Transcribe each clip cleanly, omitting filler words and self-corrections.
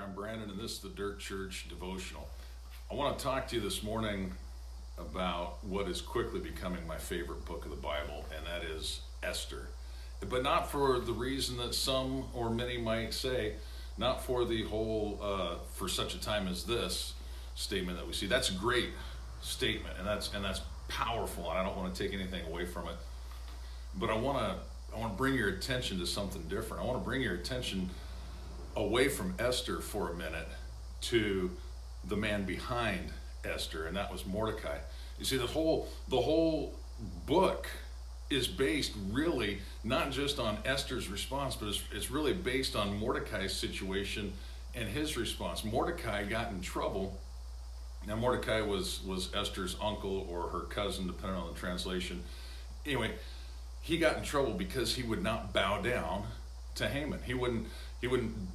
there. I'm Brandon, and this is the Dirt Church Devotional. I want to talk to you this morning about what is quickly becoming my favorite book of the Bible, and that is Esther. But not for the reason that some or many might say, not for the whole, for such a time as this statement that we see. That's a great statement, and that's powerful, and I don't want to take anything away from it. But I want to bring your attention to something different. I want to bring your attention away from Esther for a minute to the man behind Esther, and that was Mordecai. You see, the whole book is based really not just on Esther's response, but it's really based on Mordecai's situation and his response. Mordecai got in trouble. Now, Mordecai was Esther's uncle or her cousin, depending on the translation. Anyway, he got in trouble because he would not bow down to Haman. He wouldn't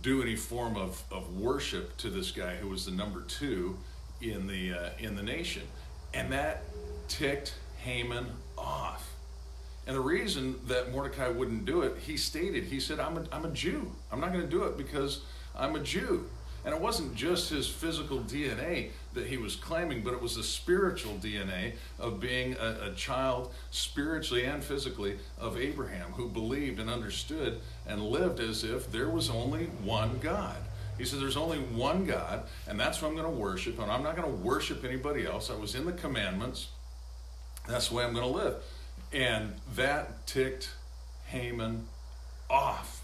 do any form of worship to this guy who was the number two in the nation, and that ticked Haman off. And the reason that Mordecai wouldn't do it, he said, I'm a Jew. I'm not going to do it because I'm a Jew. And it wasn't just his physical DNA that he was claiming, but it was the spiritual DNA of being a child, spiritually and physically, of Abraham, who believed and understood and lived as if there was only one God. He said, there's only one God, and that's who I'm going to worship, and I'm not going to worship anybody else. I was in the commandments. That's the way I'm going to live. And that ticked Haman off.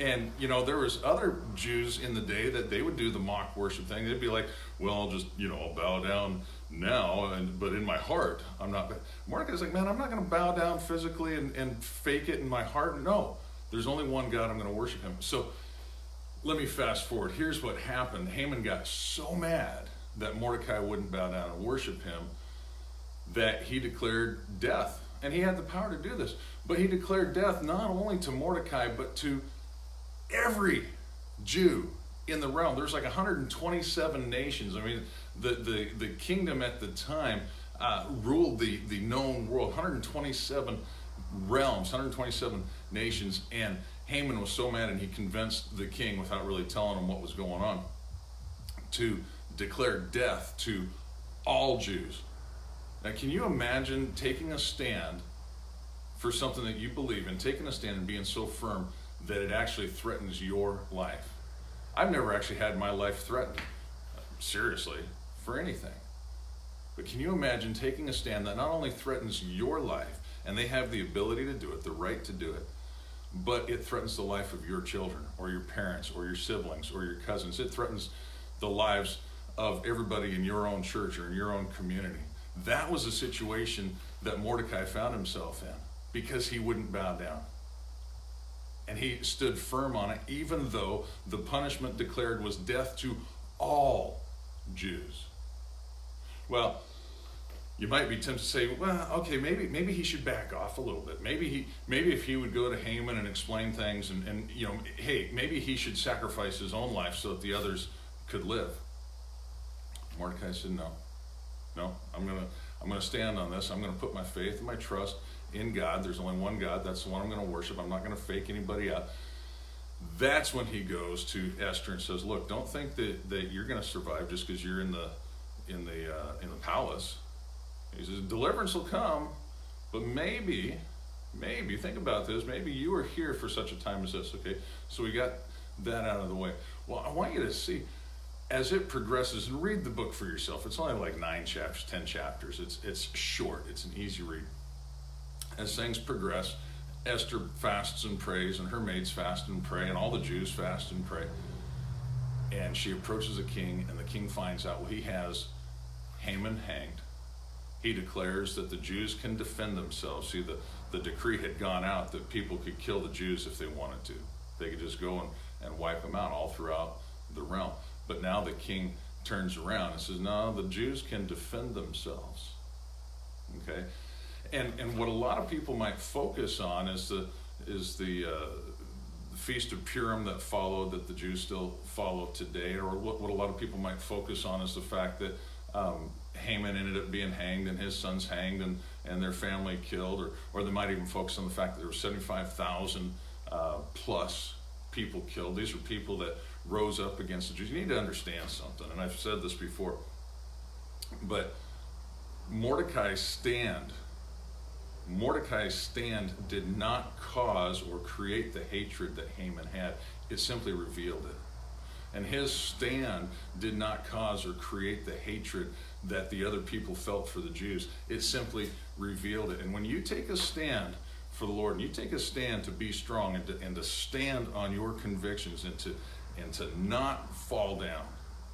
And, there was other Jews in the day that they would do the mock worship thing. They'd be like, well, I'll just, I'll bow down now, but in my heart, I'm not. Mordecai's like, man, I'm not going to bow down physically and fake it in my heart. No, there's only one God. I'm going to worship him. So let me fast forward. Here's what happened. Haman got so mad that Mordecai wouldn't bow down and worship him that he declared death. And he had the power to do this. But he declared death not only to Mordecai, but to every Jew in the realm. There's like 127 nations. I mean, the kingdom at the time ruled the known world. 127 realms, 127 nations. And Haman was so mad, and he convinced the king, without really telling him what was going on, to declare death to all Jews. Now, can you imagine taking a stand for something that you believe in, taking a stand and being so firm that it actually threatens your life? I've never actually had my life threatened, seriously, for anything. But can you imagine taking a stand that not only threatens your life, and they have the ability to do it, the right to do it, but it threatens the life of your children, or your parents, or your siblings, or your cousins. It threatens the lives of everybody in your own church or in your own community. That was a situation that Mordecai found himself in because he wouldn't bow down. And he stood firm on it, even though the punishment declared was death to all Jews. Well, you might be tempted to say, well, okay, maybe he should back off a little bit. Maybe if he would go to Haman and explain things, and hey, maybe he should sacrifice his own life so that the others could live. Mordecai said, no, I'm gonna stand on this. I'm gonna put my faith and my trust in God. There's only one God. That's the one I'm going to worship. I'm not going to fake anybody out. That's when he goes to Esther and says, look, don't think that you're going to survive just because you're in the palace. He says, deliverance will come, but maybe think about this. Maybe you are here for such a time as this. Okay, so we got that out of the way. Well, I want you to see as it progresses, and read the book for yourself. It's only like 9 chapters, 10 chapters. It's short. It's an easy read. As things progress, Esther fasts and prays, and her maids fast and pray, and all the Jews fast and pray. And she approaches the king, and the king finds out, well, he has Haman hanged. He declares that the Jews can defend themselves. See, the decree had gone out that people could kill the Jews if they wanted to. They could just go and wipe them out all throughout the realm. But now the king turns around and says, no, the Jews can defend themselves. Okay? And what a lot of people might focus on is the Feast of Purim that followed, that the Jews still follow today, or what a lot of people might focus on is the fact that Haman ended up being hanged and his sons hanged and their family killed, or they might even focus on the fact that there were 75,000 plus people killed. These are people that rose up against the Jews. You need to understand something, and I've said this before, but Mordecai's stand did not cause or create the hatred that Haman had. It simply revealed it. And his stand did not cause or create the hatred that the other people felt for the Jews. It simply revealed it. And when you take a stand for the Lord, and you take a stand to be strong and to stand on your convictions and to not fall down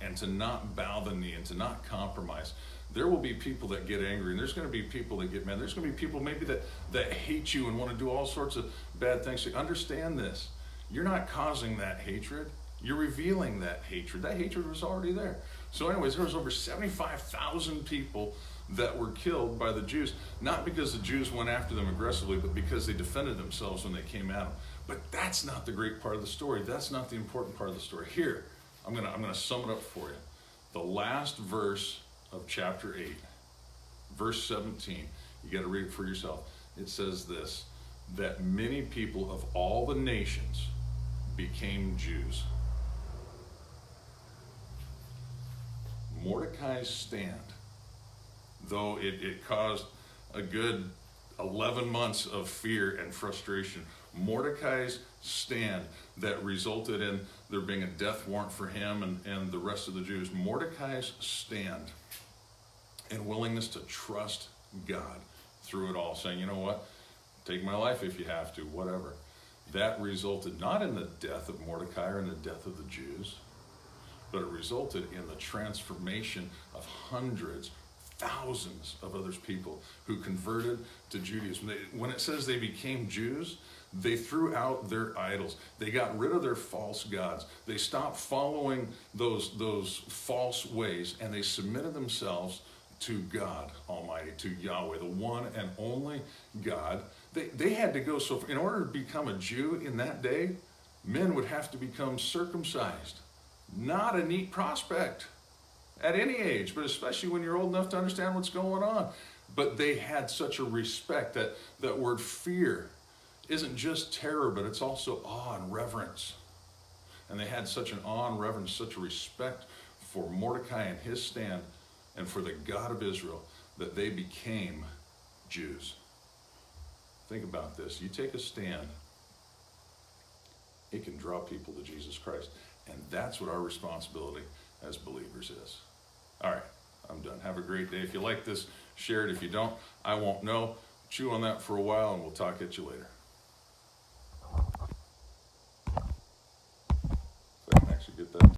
and to not bow the knee and to not compromise, there will be people that get angry, and there's going to be people that get mad. There's going to be people maybe that hate you and want to do all sorts of bad things. So understand this. You're not causing that hatred. You're revealing that hatred. That hatred was already there. So anyways, there was over 75,000 people that were killed by the Jews, not because the Jews went after them aggressively, but because they defended themselves when they came at them. But that's not the great part of the story. That's not the important part of the story. Here, I'm gonna sum it up for you. The last verse of chapter 8, verse 17, you got to read it for yourself. It says this, that many people of all the nations became Jews. Mordecai's stand, though it caused a good 11 months of fear and frustration, Mordecai's stand that resulted in there being a death warrant for him and the rest of the Jews, Mordecai's stand and willingness to trust God through it all, saying, you know what, take my life if you have to, whatever. That resulted not in the death of Mordecai or in the death of the Jews, but it resulted in the transformation of hundreds, thousands of other people who converted to Judaism. When it says they became Jews, they threw out their idols. They got rid of their false gods. They stopped following those false ways, and they submitted themselves to God Almighty, to Yahweh, the one and only God. They had to go, so in order to become a Jew in that day, men would have to become circumcised. Not a neat prospect at any age, but especially when you're old enough to understand what's going on. But they had such a respect. That word fear isn't just terror, but it's also awe and reverence. And they had such an awe and reverence, such a respect for Mordecai and his stand and for the God of Israel that they became Jews. Think about this. You take a stand, it can draw people to Jesus Christ. And that's what our responsibility as believers is. All right, I'm done. Have a great day. If you like this, share it. If you don't, I won't know. Chew on that for a while, and we'll talk at you later. If I can actually get that.